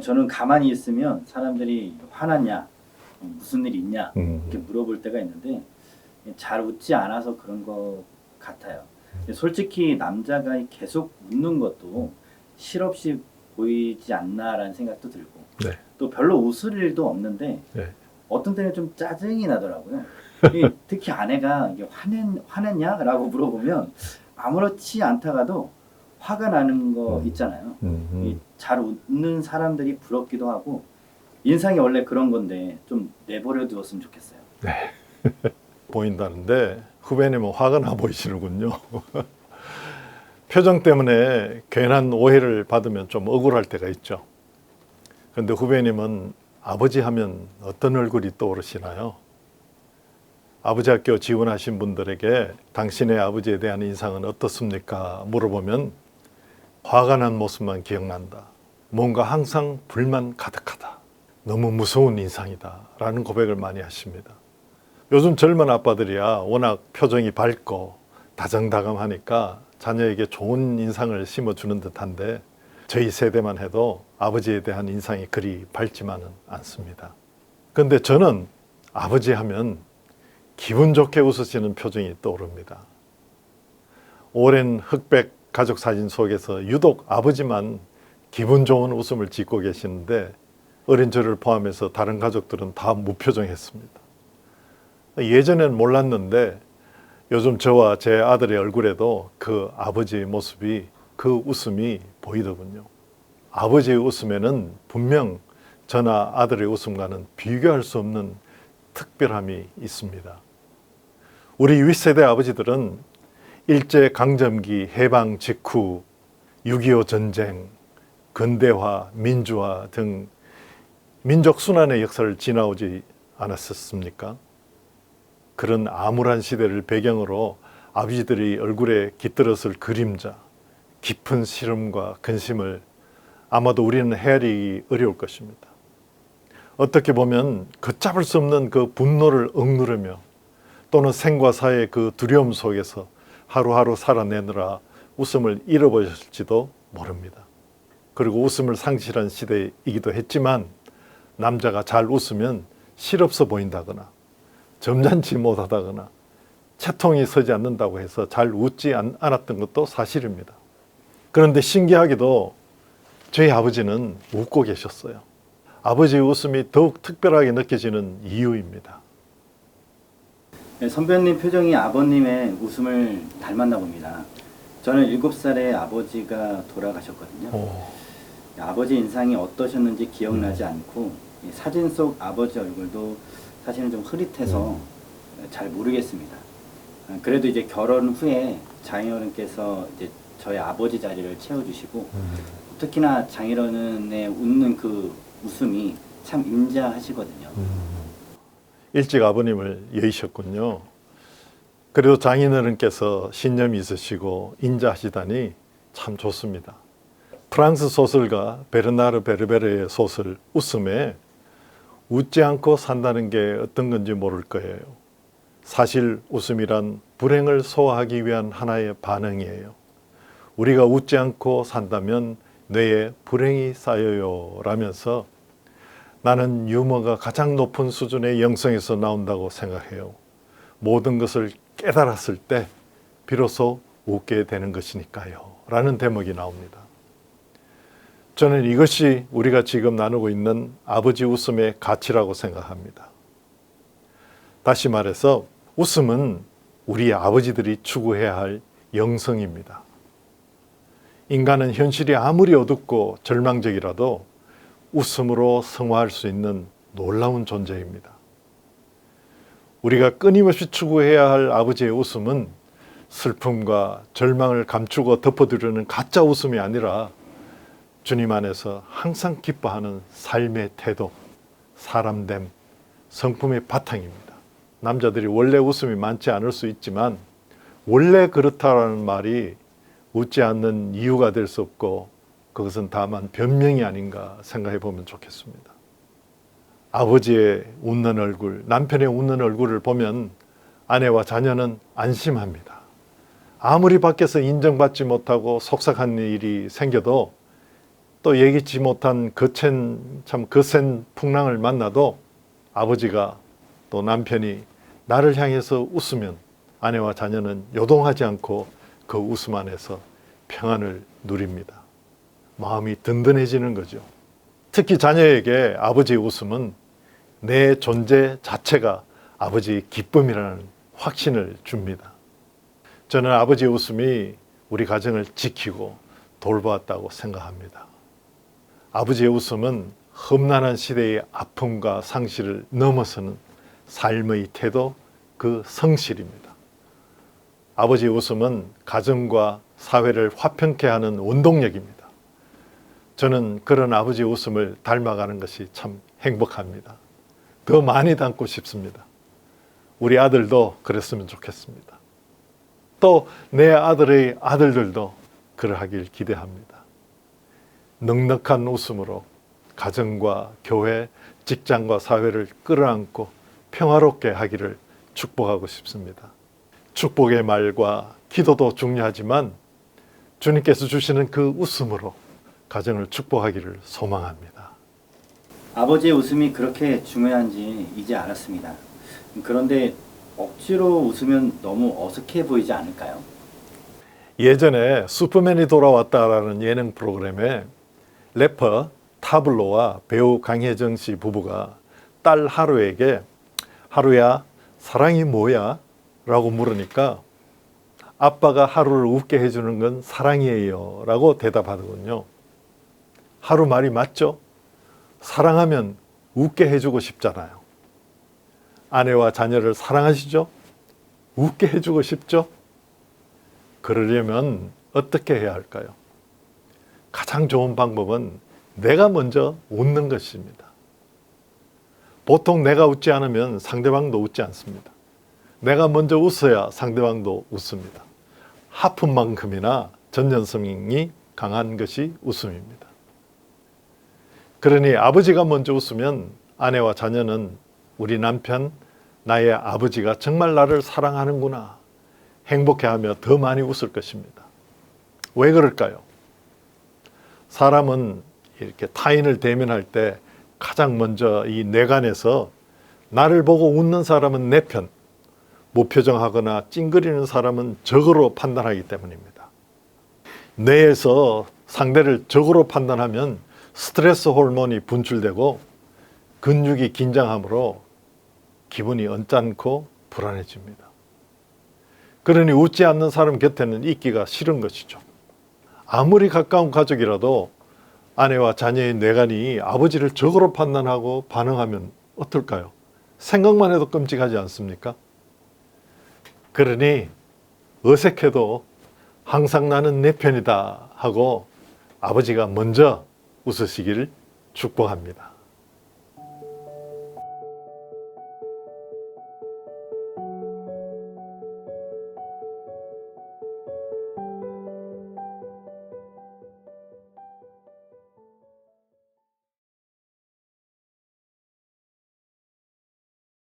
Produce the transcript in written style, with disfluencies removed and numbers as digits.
저는 가만히 있으면 사람들이 화났냐, 무슨 일 있냐 이렇게 물어볼 때가 있는데 잘 웃지 않아서 그런 것 같아요. 솔직히 남자가 계속 웃는 것도 실없이 보이지 않나라는 생각도 들고 네. 또 별로 웃을 일도 없는데 네. 어떤 때는 좀 짜증이 나더라고요. 특히 아내가 이게 화냈냐라고 물어보면 아무렇지 않다가도 화가 나는 거 있잖아요. 잘 웃는 사람들이 부럽기도 하고 인상이 원래 그런 건데 좀 내버려 두었으면 좋겠어요. 네. 보인다는데 후배님은 화가 나 보이시는군요. 표정 때문에 괜한 오해를 받으면 좀 억울할 때가 있죠. 그런데 후배님은 아버지 하면 어떤 얼굴이 떠오르시나요? 아버지 학교 지원하신 분들에게 당신의 아버지에 대한 인상은 어떻습니까? 물어보면 화가 난 모습만 기억난다. 뭔가 항상 불만 가득하다. 너무 무서운 인상이다. 라는 고백을 많이 하십니다. 요즘 젊은 아빠들이야 워낙 표정이 밝고 다정다감하니까 자녀에게 좋은 인상을 심어주는 듯한데 저희 세대만 해도 아버지에 대한 인상이 그리 밝지만은 않습니다. 그런데 저는 아버지 하면 기분 좋게 웃으시는 표정이 떠오릅니다. 오랜 흑백 가족 사진 속에서 유독 아버지만 기분 좋은 웃음을 짓고 계시는데 어린 저를 포함해서 다른 가족들은 다 무표정했습니다. 예전엔 몰랐는데 요즘 저와 제 아들의 얼굴에도 그 아버지의 모습이, 그 웃음이 보이더군요. 아버지의 웃음에는 분명 저나 아들의 웃음과는 비교할 수 없는 특별함이 있습니다. 우리 윗세대 아버지들은 일제강점기 해방 직후 6.25 전쟁, 근대화, 민주화 등 민족 순환의 역사를 지나오지 않았었습니까? 그런 암울한 시대를 배경으로 아버지들이 얼굴에 깃들었을 그림자, 깊은 시름과 근심을 아마도 우리는 헤아리기 어려울 것입니다. 어떻게 보면 걷잡을 수 없는 그 분노를 억누르며 또는 생과 사의 그 두려움 속에서 하루하루 살아내느라 웃음을 잃어버렸을지도 모릅니다. 그리고 웃음을 상실한 시대이기도 했지만 남자가 잘 웃으면 실없어 보인다거나 점잖지 못하다거나 채통이 서지 않는다고 해서 잘 웃지 않았던 것도 사실입니다. 그런데 신기하게도 저희 아버지는 웃고 계셨어요. 아버지의 웃음이 더욱 특별하게 느껴지는 이유입니다. 선배님 표정이 아버님의 웃음을 닮았나 봅니다. 저는 7살에 아버지가 돌아가셨거든요. 아버지 인상이 어떠셨는지 기억나지 않고 사진 속 아버지 얼굴도 사실은 좀 흐릿해서 잘 모르겠습니다. 그래도 이제 결혼 후에 장인어른께서 이제 저희 아버지 자리를 채워주시고 특히나 장인어른의 웃는 그 웃음이 참 인자하시거든요. 일찍 아버님을 여의셨군요. 그래도 장인어른께서 신념이 있으시고 인자하시다니 참 좋습니다. 프랑스 소설가 베르나르 베르베르의 소설 웃음에 웃지 않고 산다는 게 어떤 건지 모를 거예요. 사실 웃음이란 불행을 소화하기 위한 하나의 반응이에요. 우리가 웃지 않고 산다면 뇌에 불행이 쌓여요 라면서 나는 유머가 가장 높은 수준의 영성에서 나온다고 생각해요. 모든 것을 깨달았을 때 비로소 웃게 되는 것이니까요 라는 대목이 나옵니다. 저는 이것이 우리가 지금 나누고 있는 아버지 웃음의 가치라고 생각합니다. 다시 말해서 웃음은 우리 아버지들이 추구해야 할 영성입니다. 인간은 현실이 아무리 어둡고 절망적이라도 웃음으로 승화할 수 있는 놀라운 존재입니다. 우리가 끊임없이 추구해야 할 아버지의 웃음은 슬픔과 절망을 감추고 덮어두려는 가짜 웃음이 아니라 주님 안에서 항상 기뻐하는 삶의 태도, 사람됨, 성품의 바탕입니다. 남자들이 원래 웃음이 많지 않을 수 있지만 원래 그렇다라는 말이 웃지 않는 이유가 될 수 없고 그것은 다만 변명이 아닌가 생각해 보면 좋겠습니다. 아버지의 웃는 얼굴, 남편의 웃는 얼굴을 보면 아내와 자녀는 안심합니다. 아무리 밖에서 인정받지 못하고 속삭한 일이 생겨도 또 예기치 못한 거센 풍랑을 만나도 아버지가 또 남편이 나를 향해서 웃으면 아내와 자녀는 요동하지 않고 그 웃음 안에서 평안을 누립니다. 마음이 든든해지는 거죠. 특히 자녀에게 아버지의 웃음은 내 존재 자체가 아버지의 기쁨이라는 확신을 줍니다. 저는 아버지의 웃음이 우리 가정을 지키고 돌보았다고 생각합니다. 아버지의 웃음은 험난한 시대의 아픔과 상실을 넘어서는 삶의 태도, 그 성실입니다. 아버지의 웃음은 가정과 사회를 화평케 하는 원동력입니다. 저는 그런 아버지의 웃음을 닮아가는 것이 참 행복합니다. 더 많이 닮고 싶습니다. 우리 아들도 그랬으면 좋겠습니다. 또 내 아들의 아들들도 그러하길 기대합니다. 넉넉한 웃음으로 가정과 교회, 직장과 사회를 끌어안고 평화롭게 하기를 축복하고 싶습니다. 축복의 말과 기도도 중요하지만 주님께서 주시는 그 웃음으로 가정을 축복하기를 소망합니다. 아버지의 웃음이 그렇게 중요한지 이제 알았습니다. 그런데 억지로 웃으면 너무 어색해 보이지 않을까요? 예전에 슈퍼맨이 돌아왔다라는 예능 프로그램에 래퍼 타블로와 배우 강혜정 씨 부부가 딸 하루에게 하루야 사랑이 뭐야? 라고 물으니까 아빠가 하루를 웃게 해주는 건 사랑이에요 라고 대답하더군요. 하루 말이 맞죠? 사랑하면 웃게 해주고 싶잖아요. 아내와 자녀를 사랑하시죠? 웃게 해주고 싶죠? 그러려면 어떻게 해야 할까요? 가장 좋은 방법은 내가 먼저 웃는 것입니다. 보통 내가 웃지 않으면 상대방도 웃지 않습니다. 내가 먼저 웃어야 상대방도 웃습니다. 하품만큼이나 전연성이 강한 것이 웃음입니다. 그러니 아버지가 먼저 웃으면 아내와 자녀는 우리 남편, 나의 아버지가 정말 나를 사랑하는구나 행복해하며 더 많이 웃을 것입니다. 왜 그럴까요? 사람은 이렇게 타인을 대면할 때 가장 먼저 이 뇌관에서 나를 보고 웃는 사람은 내 편, 무표정하거나 찡그리는 사람은 적으로 판단하기 때문입니다. 뇌에서 상대를 적으로 판단하면 스트레스 호르몬이 분출되고 근육이 긴장함으로 기분이 언짢고 불안해집니다. 그러니 웃지 않는 사람 곁에는 있기가 싫은 것이죠. 아무리 가까운 가족이라도 아내와 자녀의 뇌관이 아버지를 적으로 판단하고 반응하면 어떨까요? 생각만 해도 끔찍하지 않습니까? 그러니 어색해도 항상 나는 내 편이다 하고 아버지가 먼저 웃으시기를 축복합니다.